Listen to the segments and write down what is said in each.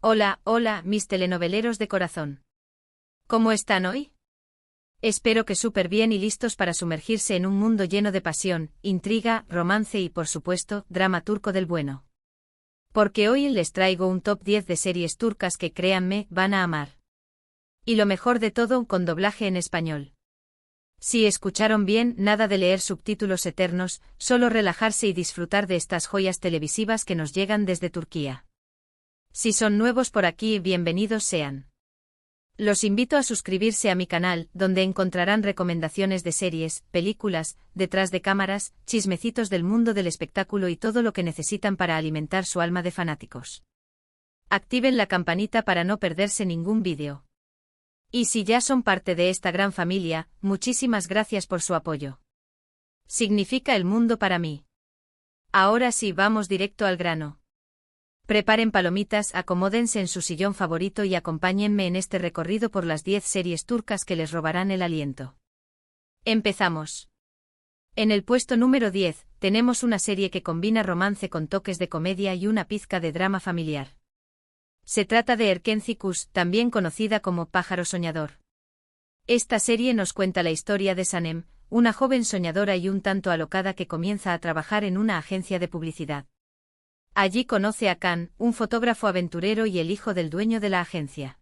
Hola, hola, mis telenoveleros de corazón. ¿Cómo están hoy? Espero que súper bien y listos para sumergirse en un mundo lleno de pasión, intriga, romance y, por supuesto, drama turco del bueno. Porque hoy les traigo un top 10 de series turcas que, créanme, van a amar. Y lo mejor de todo, con doblaje en español. Si escucharon bien, nada de leer subtítulos eternos, solo relajarse y disfrutar de estas joyas televisivas que nos llegan desde Turquía. Si son nuevos por aquí, bienvenidos sean. Los invito a suscribirse a mi canal, donde encontrarán recomendaciones de series, películas, detrás de cámaras, chismecitos del mundo del espectáculo y todo lo que necesitan para alimentar su alma de fanáticos. Activen la campanita para no perderse ningún vídeo. Y si ya son parte de esta gran familia, muchísimas gracias por su apoyo. Significa el mundo para mí. Ahora sí, vamos directo al grano. Preparen palomitas, acomódense en su sillón favorito y acompáñenme en este recorrido por las 10 series turcas que les robarán el aliento. Empezamos. En el puesto número 10, tenemos una serie que combina romance con toques de comedia y una pizca de drama familiar. Se trata de Erkenci, también conocida como Pájaro Soñador. Esta serie nos cuenta la historia de Sanem, una joven soñadora y un tanto alocada que comienza a trabajar en una agencia de publicidad. Allí conoce a Can, un fotógrafo aventurero y el hijo del dueño de la agencia.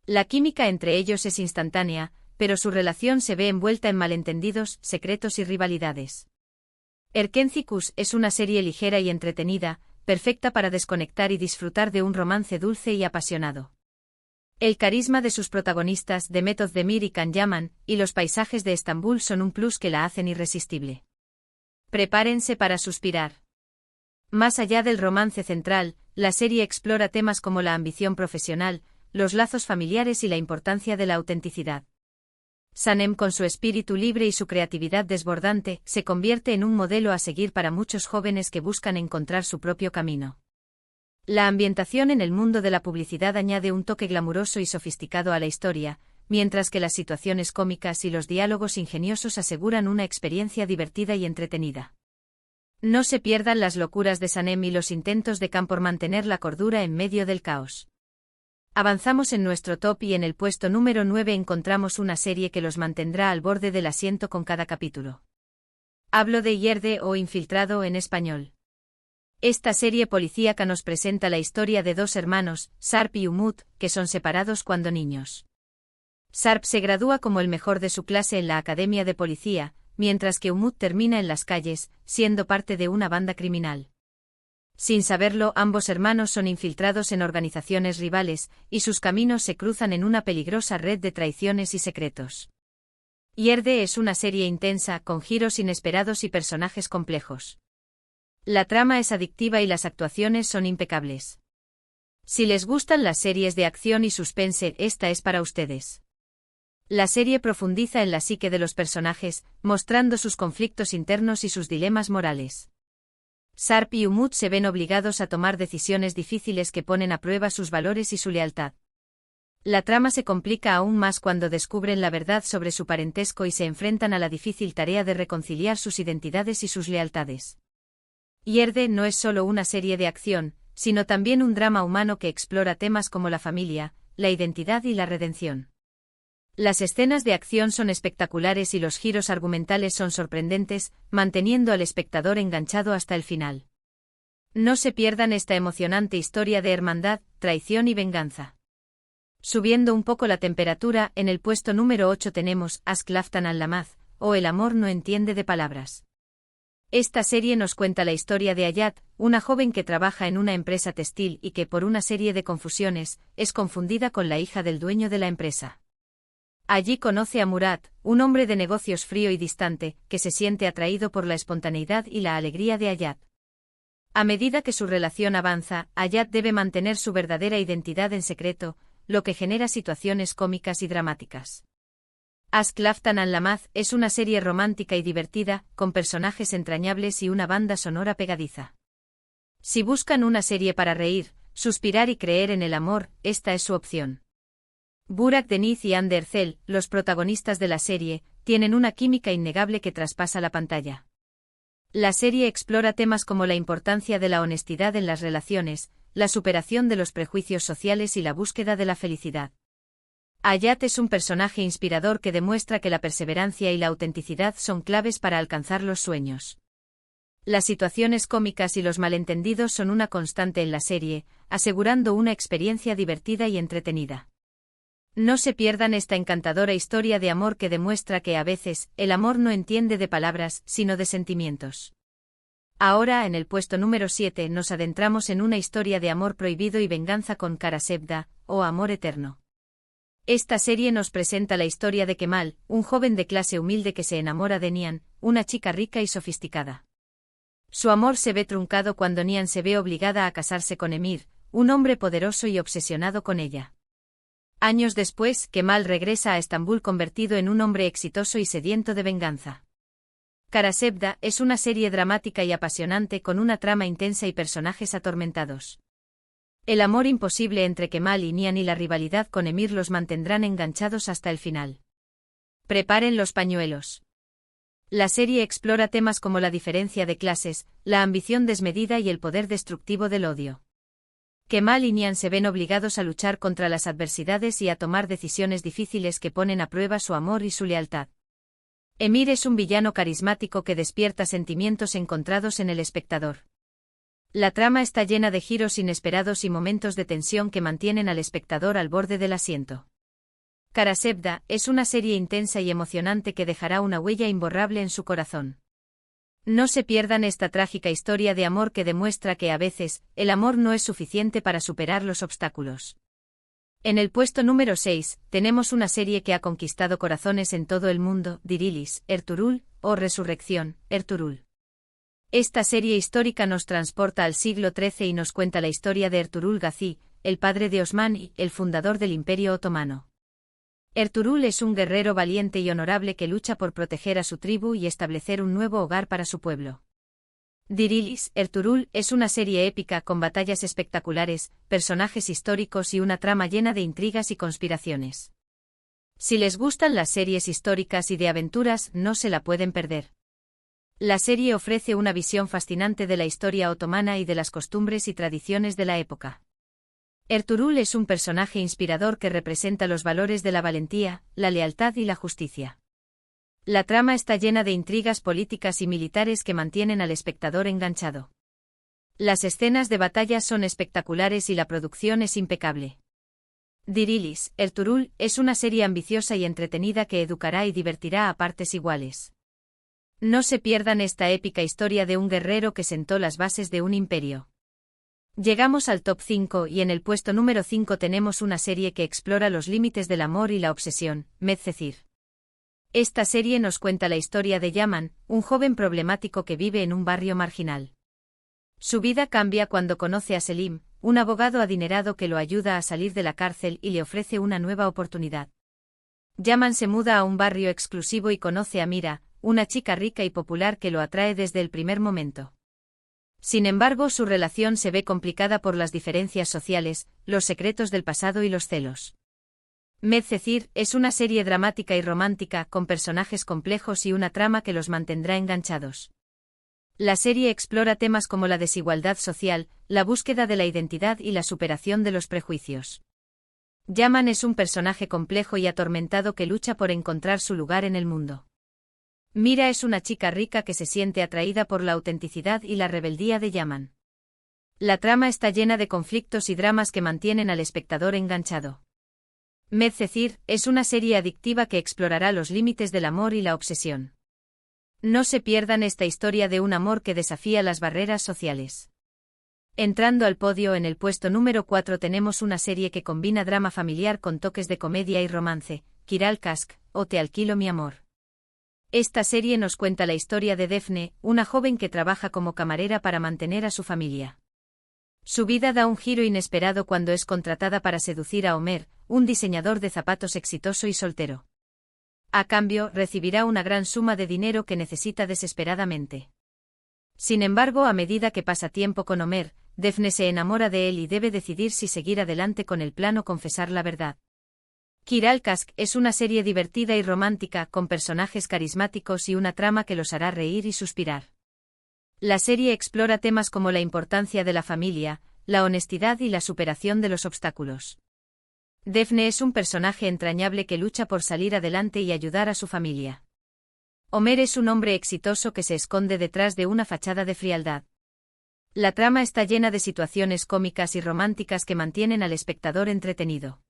La química entre ellos es instantánea, pero su relación se ve envuelta en malentendidos, secretos y rivalidades. Erkenci es una serie ligera y entretenida, perfecta para desconectar y disfrutar de un romance dulce y apasionado. El carisma de sus protagonistas, Demet Özdemir y Can Yaman, y los paisajes de Estambul son un plus que la hacen irresistible. Prepárense para suspirar. Más allá del romance central, la serie explora temas como la ambición profesional, los lazos familiares y la importancia de la autenticidad. Sanem, con su espíritu libre y su creatividad desbordante, se convierte en un modelo a seguir para muchos jóvenes que buscan encontrar su propio camino. La ambientación en el mundo de la publicidad añade un toque glamuroso y sofisticado a la historia, mientras que las situaciones cómicas y los diálogos ingeniosos aseguran una experiencia divertida y entretenida. No se pierdan las locuras de Sanem y los intentos de Can por mantener la cordura en medio del caos. Avanzamos en nuestro top y en el puesto número 9 encontramos una serie que los mantendrá al borde del asiento con cada capítulo. Hablo de Yerde o Infiltrado en español. Esta serie policíaca nos presenta la historia de dos hermanos, Sarp y Umut, que son separados cuando niños. Sarp se gradúa como el mejor de su clase en la academia de policía, mientras que Umut termina en las calles, siendo parte de una banda criminal. Sin saberlo, ambos hermanos son infiltrados en organizaciones rivales, y sus caminos se cruzan en una peligrosa red de traiciones y secretos. Yerde es una serie intensa, con giros inesperados y personajes complejos. La trama es adictiva y las actuaciones son impecables. Si les gustan las series de acción y suspense, esta es para ustedes. La serie profundiza en la psique de los personajes, mostrando sus conflictos internos y sus dilemas morales. Sarp y Umut se ven obligados a tomar decisiones difíciles que ponen a prueba sus valores y su lealtad. La trama se complica aún más cuando descubren la verdad sobre su parentesco y se enfrentan a la difícil tarea de reconciliar sus identidades y sus lealtades. Yerde no es solo una serie de acción, sino también un drama humano que explora temas como la familia, la identidad y la redención. Las escenas de acción son espectaculares y los giros argumentales son sorprendentes, manteniendo al espectador enganchado hasta el final. No se pierdan esta emocionante historia de hermandad, traición y venganza. Subiendo un poco la temperatura, en el puesto número 8 tenemos Aşk Laftan Anlamaz, o El amor no entiende de palabras. Esta serie nos cuenta la historia de Hayat, una joven que trabaja en una empresa textil y que por una serie de confusiones, es confundida con la hija del dueño de la empresa. Allí conoce a Murat, un hombre de negocios frío y distante, que se siente atraído por la espontaneidad y la alegría de Hayat. A medida que su relación avanza, Hayat debe mantener su verdadera identidad en secreto, lo que genera situaciones cómicas y dramáticas. Aşk Laftan Anlamaz es una serie romántica y divertida, con personajes entrañables y una banda sonora pegadiza. Si buscan una serie para reír, suspirar y creer en el amor, esta es su opción. Burak Deniz y Hande Erçel, los protagonistas de la serie, tienen una química innegable que traspasa la pantalla. La serie explora temas como la importancia de la honestidad en las relaciones, la superación de los prejuicios sociales y la búsqueda de la felicidad. Hayat es un personaje inspirador que demuestra que la perseverancia y la autenticidad son claves para alcanzar los sueños. Las situaciones cómicas y los malentendidos son una constante en la serie, asegurando una experiencia divertida y entretenida. No se pierdan esta encantadora historia de amor que demuestra que a veces, el amor no entiende de palabras, sino de sentimientos. Ahora, en el puesto número 7, nos adentramos en una historia de amor prohibido y venganza con Kara Sevda, o Amor Eterno. Esta serie nos presenta la historia de Kemal, un joven de clase humilde que se enamora de Nihan, una chica rica y sofisticada. Su amor se ve truncado cuando Nihan se ve obligada a casarse con Emir, un hombre poderoso y obsesionado con ella. Años después, Kemal regresa a Estambul convertido en un hombre exitoso y sediento de venganza. Kara Sevda es una serie dramática y apasionante con una trama intensa y personajes atormentados. El amor imposible entre Kemal y Nihan y la rivalidad con Emir los mantendrán enganchados hasta el final. Preparen los pañuelos. La serie explora temas como la diferencia de clases, la ambición desmedida y el poder destructivo del odio. Kemal y Nihan se ven obligados a luchar contra las adversidades y a tomar decisiones difíciles que ponen a prueba su amor y su lealtad. Emir es un villano carismático que despierta sentimientos encontrados en el espectador. La trama está llena de giros inesperados y momentos de tensión que mantienen al espectador al borde del asiento. Kara Sevda es una serie intensa y emocionante que dejará una huella imborrable en su corazón. No se pierdan esta trágica historia de amor que demuestra que a veces, el amor no es suficiente para superar los obstáculos. En el puesto número 6, tenemos una serie que ha conquistado corazones en todo el mundo, Dirilis, Ertuğrul, o Resurrección, Ertuğrul. Esta serie histórica nos transporta al siglo XIII y nos cuenta la historia de Ertuğrul Gazi, el padre de Osman y el fundador del Imperio Otomano. Ertuğrul es un guerrero valiente y honorable que lucha por proteger a su tribu y establecer un nuevo hogar para su pueblo. Dirilis, Ertuğrul es una serie épica con batallas espectaculares, personajes históricos y una trama llena de intrigas y conspiraciones. Si les gustan las series históricas y de aventuras, no se la pueden perder. La serie ofrece una visión fascinante de la historia otomana y de las costumbres y tradiciones de la época. Ertuğrul es un personaje inspirador que representa los valores de la valentía, la lealtad y la justicia. La trama está llena de intrigas políticas y militares que mantienen al espectador enganchado. Las escenas de batalla son espectaculares y la producción es impecable. Dirilis, Ertuğrul, es una serie ambiciosa y entretenida que educará y divertirá a partes iguales. No se pierdan esta épica historia de un guerrero que sentó las bases de un imperio. Llegamos al top 5 y en el puesto número 5 tenemos una serie que explora los límites del amor y la obsesión, Medcezir. Esta serie nos cuenta la historia de Yaman, un joven problemático que vive en un barrio marginal. Su vida cambia cuando conoce a Selim, un abogado adinerado que lo ayuda a salir de la cárcel y le ofrece una nueva oportunidad. Yaman se muda a un barrio exclusivo y conoce a Mira, una chica rica y popular que lo atrae desde el primer momento. Sin embargo, su relación se ve complicada por las diferencias sociales, los secretos del pasado y los celos. Medcezir es una serie dramática y romántica con personajes complejos y una trama que los mantendrá enganchados. La serie explora temas como la desigualdad social, la búsqueda de la identidad y la superación de los prejuicios. Yaman es un personaje complejo y atormentado que lucha por encontrar su lugar en el mundo. Mira es una chica rica que se siente atraída por la autenticidad y la rebeldía de Yaman. La trama está llena de conflictos y dramas que mantienen al espectador enganchado. Medcezir es una serie adictiva que explorará los límites del amor y la obsesión. No se pierdan esta historia de un amor que desafía las barreras sociales. Entrando al podio en el puesto número 4 tenemos una serie que combina drama familiar con toques de comedia y romance, Kiral Kask, o Te alquilo mi amor. Esta serie nos cuenta la historia de Defne, una joven que trabaja como camarera para mantener a su familia. Su vida da un giro inesperado cuando es contratada para seducir a Omer, un diseñador de zapatos exitoso y soltero. A cambio, recibirá una gran suma de dinero que necesita desesperadamente. Sin embargo, a medida que pasa tiempo con Omer, Defne se enamora de él y debe decidir si seguir adelante con el plan o confesar la verdad. Kiral Kask es una serie divertida y romántica con personajes carismáticos y una trama que los hará reír y suspirar. La serie explora temas como la importancia de la familia, la honestidad y la superación de los obstáculos. Defne es un personaje entrañable que lucha por salir adelante y ayudar a su familia. Homer es un hombre exitoso que se esconde detrás de una fachada de frialdad. La trama está llena de situaciones cómicas y románticas que mantienen al espectador entretenido.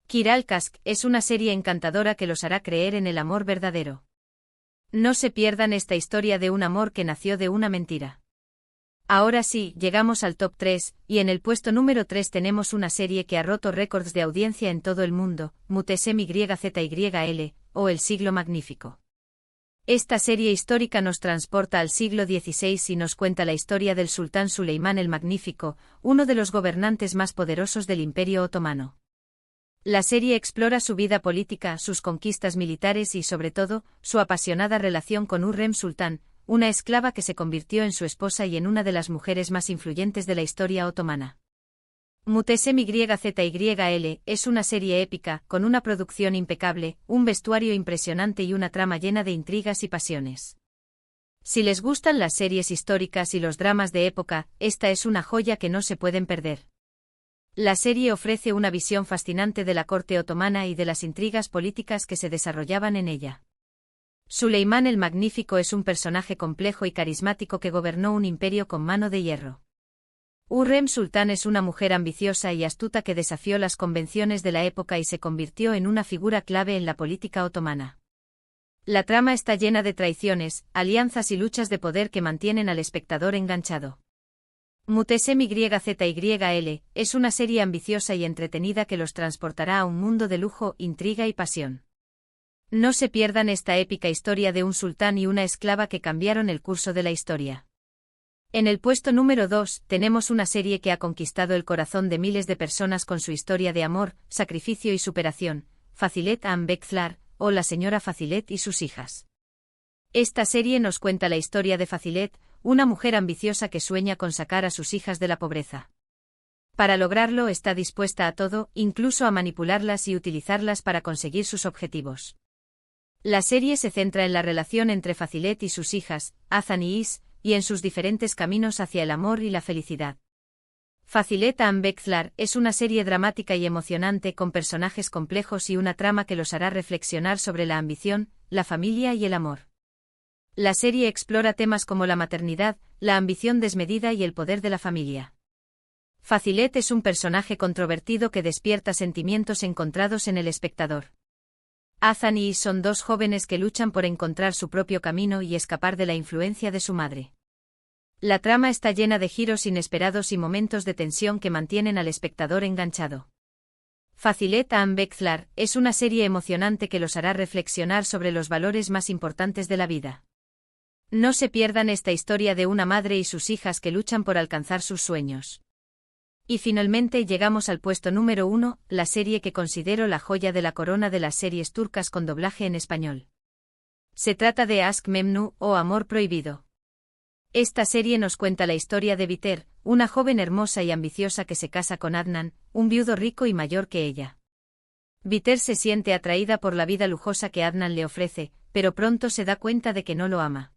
Kiral Kask es una serie encantadora que los hará creer en el amor verdadero. No se pierdan esta historia de un amor que nació de una mentira. Ahora sí, llegamos al top 3, y en el puesto número 3 tenemos una serie que ha roto récords de audiencia en todo el mundo, Mutesem YZYL, o El Siglo Magnífico. Esta serie histórica nos transporta al siglo XVI y nos cuenta la historia del sultán Suleimán el Magnífico, uno de los gobernantes más poderosos del Imperio Otomano. La serie explora su vida política, sus conquistas militares y, sobre todo, su apasionada relación con Hürrem Sultán, una esclava que se convirtió en su esposa y en una de las mujeres más influyentes de la historia otomana. Mutesem YZYL es una serie épica, con una producción impecable, un vestuario impresionante y una trama llena de intrigas y pasiones. Si les gustan las series históricas y los dramas de época, esta es una joya que no se pueden perder. La serie ofrece una visión fascinante de la corte otomana y de las intrigas políticas que se desarrollaban en ella. Suleimán el Magnífico es un personaje complejo y carismático que gobernó un imperio con mano de hierro. Hürrem Sultán es una mujer ambiciosa y astuta que desafió las convenciones de la época y se convirtió en una figura clave en la política otomana. La trama está llena de traiciones, alianzas y luchas de poder que mantienen al espectador enganchado. Mutesem YZYL es una serie ambiciosa y entretenida que los transportará a un mundo de lujo, intriga y pasión. No se pierdan esta épica historia de un sultán y una esclava que cambiaron el curso de la historia. En el puesto número 2 tenemos una serie que ha conquistado el corazón de miles de personas con su historia de amor, sacrificio y superación, Fazilet Bekzlar, o La señora Fazilet y sus hijas. Esta serie nos cuenta la historia de Fazilet, una mujer ambiciosa que sueña con sacar a sus hijas de la pobreza. Para lograrlo está dispuesta a todo, incluso a manipularlas y utilizarlas para conseguir sus objetivos. La serie se centra en la relación entre Fazilet y sus hijas, Hazan y Is, y en sus diferentes caminos hacia el amor y la felicidad. Fazilet Bekzlar es una serie dramática y emocionante con personajes complejos y una trama que los hará reflexionar sobre la ambición, la familia y el amor. La serie explora temas como la maternidad, la ambición desmedida y el poder de la familia. Fazilet es un personaje controvertido que despierta sentimientos encontrados en el espectador. Hazan y Is son dos jóvenes que luchan por encontrar su propio camino y escapar de la influencia de su madre. La trama está llena de giros inesperados y momentos de tensión que mantienen al espectador enganchado. Fazilet Bekzlar es una serie emocionante que los hará reflexionar sobre los valores más importantes de la vida. No se pierdan esta historia de una madre y sus hijas que luchan por alcanzar sus sueños. Y finalmente llegamos al puesto número 1, la serie que considero la joya de la corona de las series turcas con doblaje en español. Se trata de Aşk Memnu, o Amor Prohibido. Esta serie nos cuenta la historia de Biter, una joven hermosa y ambiciosa que se casa con Adnan, un viudo rico y mayor que ella. Biter se siente atraída por la vida lujosa que Adnan le ofrece, pero pronto se da cuenta de que no lo ama.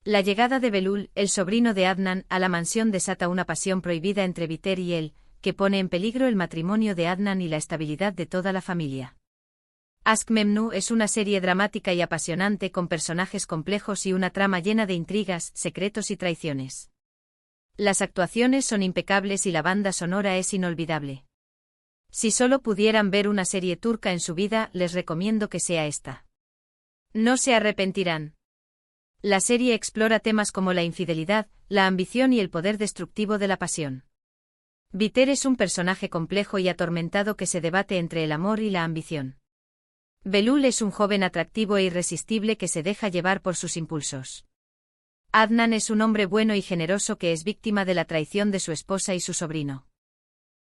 La llegada de Belul, el sobrino de Adnan, a la mansión desata una pasión prohibida entre Biter y él, que pone en peligro el matrimonio de Adnan y la estabilidad de toda la familia. Aşk Memnu es una serie dramática y apasionante con personajes complejos y una trama llena de intrigas, secretos y traiciones. Las actuaciones son impecables y la banda sonora es inolvidable. Si solo pudieran ver una serie turca en su vida, les recomiendo que sea esta. No se arrepentirán. La serie explora temas como la infidelidad, la ambición y el poder destructivo de la pasión. Biter es un personaje complejo y atormentado que se debate entre el amor y la ambición. Belul es un joven atractivo e irresistible que se deja llevar por sus impulsos. Adnan es un hombre bueno y generoso que es víctima de la traición de su esposa y su sobrino.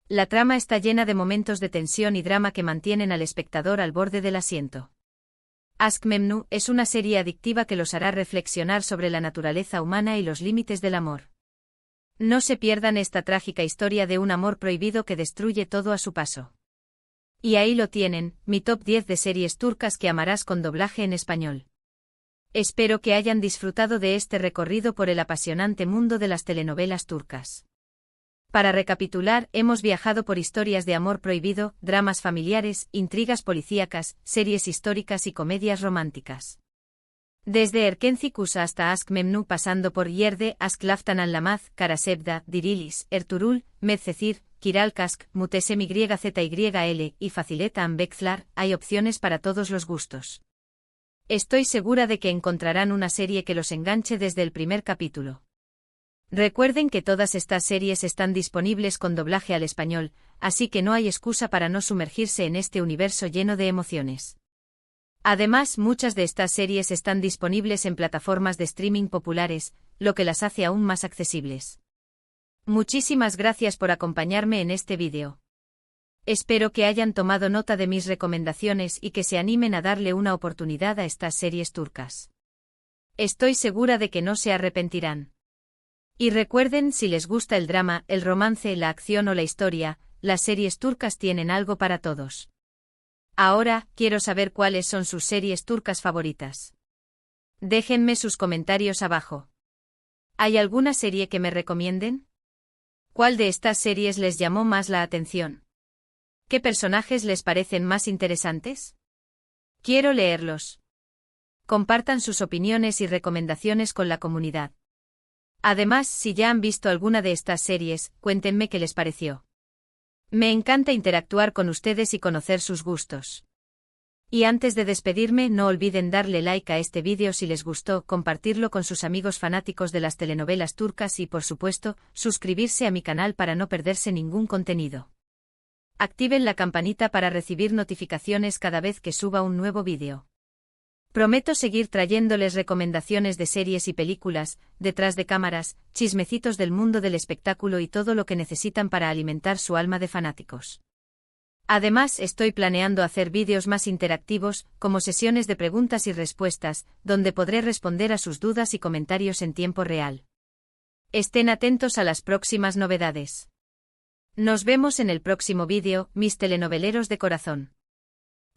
La trama está llena de momentos de tensión y drama que mantienen al espectador al borde del asiento. Aşk Memnu es una serie adictiva que los hará reflexionar sobre la naturaleza humana y los límites del amor. No se pierdan esta trágica historia de un amor prohibido que destruye todo a su paso. Y ahí lo tienen, mi top 10 de series turcas que amarás con doblaje en español. Espero que hayan disfrutado de este recorrido por el apasionante mundo de las telenovelas turcas. Para recapitular, hemos viajado por historias de amor prohibido, dramas familiares, intrigas policíacas, series históricas y comedias románticas. Desde Erkencikus hasta Ask Memnu pasando por Yerde, Ask Laftanan Lamaz, Karasebda, Dirilis, Ertuğrul, Medcezir, Kiralkask, Mutesem YZYL y Facileta Ambekzlar, hay opciones para todos los gustos. Estoy segura de que encontrarán una serie que los enganche desde el primer capítulo. Recuerden que todas estas series están disponibles con doblaje al español, así que no hay excusa para no sumergirse en este universo lleno de emociones. Además, muchas de estas series están disponibles en plataformas de streaming populares, lo que las hace aún más accesibles. Muchísimas gracias por acompañarme en este vídeo. Espero que hayan tomado nota de mis recomendaciones y que se animen a darle una oportunidad a estas series turcas. Estoy segura de que no se arrepentirán. Y recuerden, si les gusta el drama, el romance, la acción o la historia, las series turcas tienen algo para todos. Ahora, quiero saber cuáles son sus series turcas favoritas. Déjenme sus comentarios abajo. ¿Hay alguna serie que me recomienden? ¿Cuál de estas series les llamó más la atención? ¿Qué personajes les parecen más interesantes? Quiero leerlos. Compartan sus opiniones y recomendaciones con la comunidad. Además, si ya han visto alguna de estas series, cuéntenme qué les pareció. Me encanta interactuar con ustedes y conocer sus gustos. Y antes de despedirme, no olviden darle like a este vídeo si les gustó, compartirlo con sus amigos fanáticos de las telenovelas turcas y, por supuesto, suscribirse a mi canal para no perderse ningún contenido. Activen la campanita para recibir notificaciones cada vez que suba un nuevo vídeo. Prometo seguir trayéndoles recomendaciones de series y películas, detrás de cámaras, chismecitos del mundo del espectáculo y todo lo que necesitan para alimentar su alma de fanáticos. Además, estoy planeando hacer vídeos más interactivos, como sesiones de preguntas y respuestas, donde podré responder a sus dudas y comentarios en tiempo real. Estén atentos a las próximas novedades. Nos vemos en el próximo vídeo, mis telenoveleros de corazón.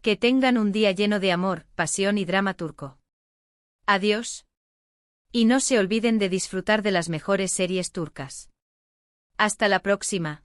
Que tengan un día lleno de amor, pasión y drama turco. Adiós. Y no se olviden de disfrutar de las mejores series turcas. Hasta la próxima.